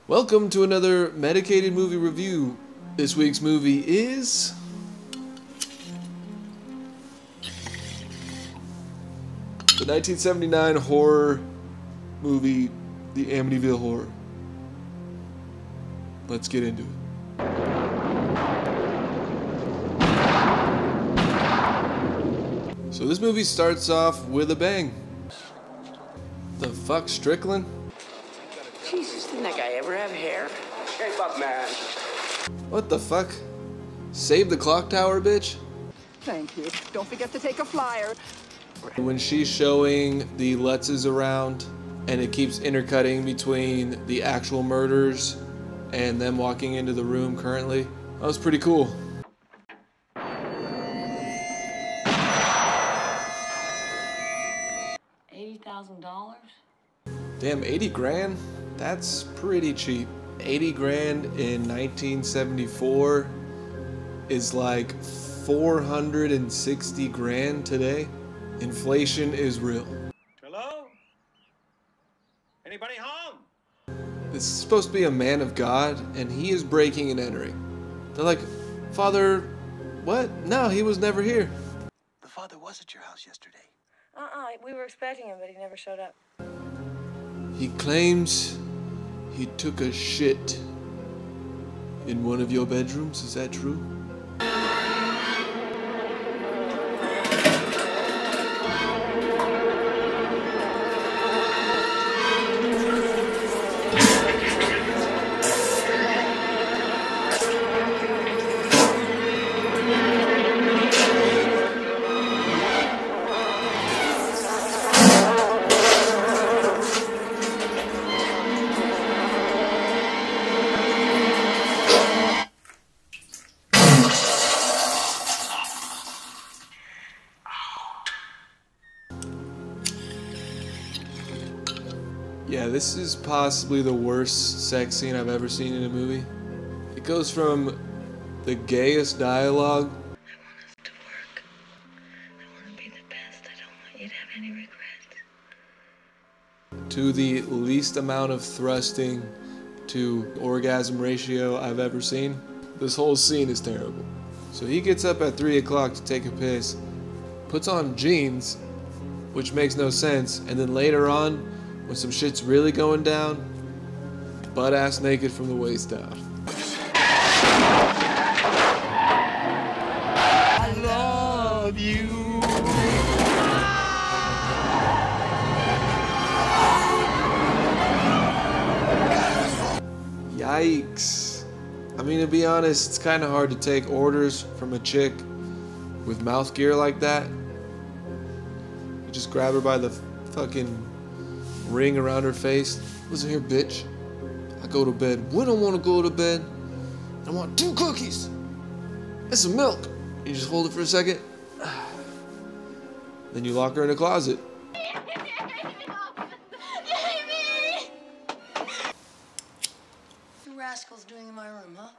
Welcome to another Medicated movie review. This week's movie is the 1979 horror movie, The Amityville Horror. Let's get into it. So this movie starts off with a bang. The fuck, Strickland? Jesus, didn't that guy ever have hair? Hey, fuck, man. What the fuck? Save the clock tower, bitch? Thank you. Don't forget to take a flyer. When she's showing the Lutzes around and it keeps intercutting between the actual murders and them walking into the room currently, that was pretty cool. $80,000? Damn, 80 grand? That's pretty cheap. 80 grand in 1974 is like 460 grand today. Inflation is real. Hello? Anybody home? This is supposed to be a man of God, and he is breaking and entering. They're like, Father, what? No, he was never here. The father was at your house yesterday. We were expecting him, but he never showed up. He claims he took a shit in one of your bedrooms. Is that true? Yeah, this is possibly the worst sex scene I've ever seen in a movie. It goes from the gayest dialogue I want us to work. I want to be the best. I don't want you to have any regrets. to the least amount of thrusting to orgasm ratio I've ever seen. This whole scene is terrible. So he gets up at 3 o'clock to take a piss, puts on jeans, which makes no sense, and then later on, when some shit's really going down, butt ass naked from the waist down. I love you. Yikes. I mean, to be honest, it's kind of hard to take orders from a chick with mouth gear like that. You just grab her by the fucking ring around her face. Listen here, bitch. I go to bed when I want to go to bed. I want 2 cookies and some milk. You just hold it for a second. Then you lock her in a closet. You rascals doing in my room, huh?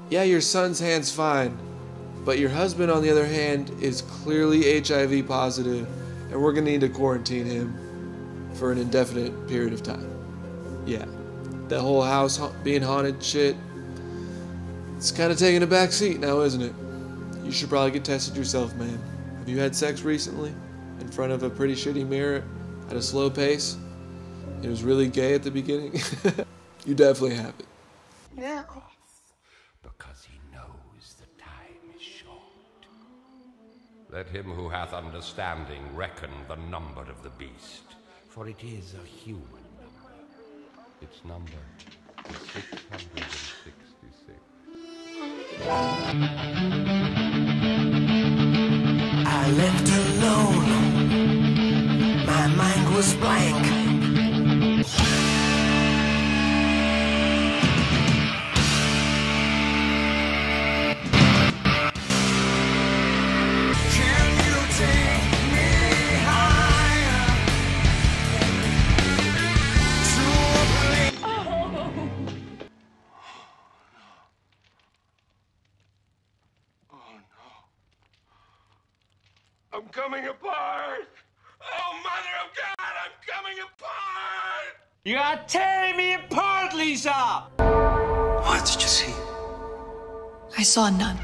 Yeah, your son's hand's fine, but your husband, on the other hand, is clearly HIV positive, and we're gonna need to quarantine him for an indefinite period of time. Yeah, that whole house being haunted shit, it's kind of taking a back seat now, isn't it? You should probably get tested yourself, man. Have you had sex recently? In front of a pretty shitty mirror at a slow pace? It was really gay at the beginning? You definitely have it. Yeah. Because he knows the time is short. Let him who hath understanding reckon the number of the beast, for it is a human number. Its number is 666. I left alone. My mind was blank. Can you take me higher to a place? I'm coming apart. Oh, mother of God, I'm coming apart. You are tearing me apart, Lisa! What did you see? I saw none.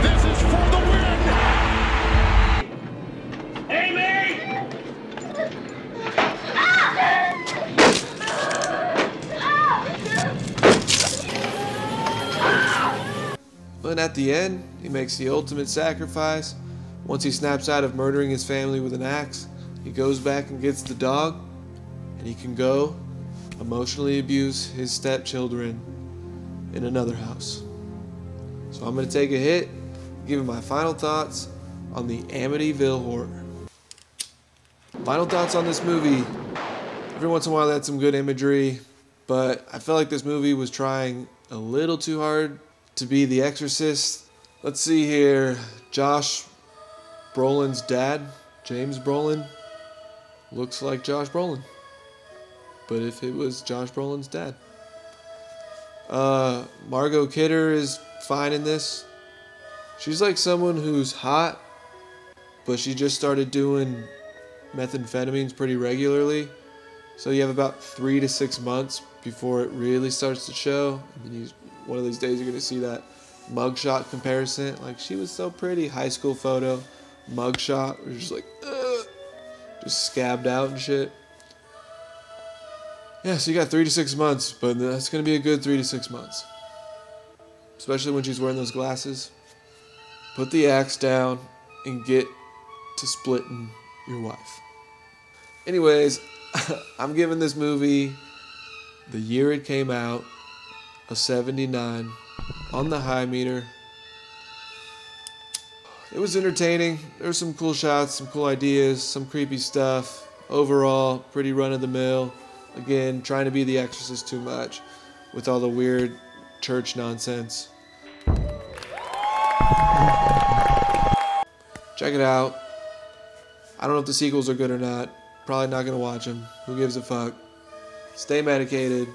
This is for the win! Amy! But at the end, he makes the ultimate sacrifice. Once he snaps out of murdering his family with an axe, he goes back and gets the dog, and he can go emotionally abuse his stepchildren in another house. So I'm going to take a hit, give you my final thoughts on the Amityville Horror. Final thoughts on this movie. Every once in a while it had some good imagery, but I felt like this movie was trying a little too hard to be The Exorcist. Let's see here. Josh Brolin's dad, James Brolin, looks like Josh Brolin. But if it was Josh Brolin's dad. Margot Kidder is fine in this. She's like someone who's hot, but she just started doing methamphetamines pretty regularly. So you have about 3 to 6 months before it really starts to show. And then one of these days you're going to see that mugshot comparison. Like, she was so pretty. High school photo, mugshot, was just like, ugh, just scabbed out and shit. Yeah, so you got 3 to 6 months, but that's going to be a good 3 to 6 months. Especially when she's wearing those glasses. Put the axe down and get to splitting your wife. Anyways, I'm giving this movie, the year it came out, a 79 on the high meter. It was entertaining. There were some cool shots, some cool ideas, some creepy stuff. Overall, pretty run-of-the-mill. Again, trying to be The Exorcist too much with all the weird church nonsense. Check it out. I don't know if the sequels are good or not. Probably not going to watch them. Who gives a fuck? Stay medicated.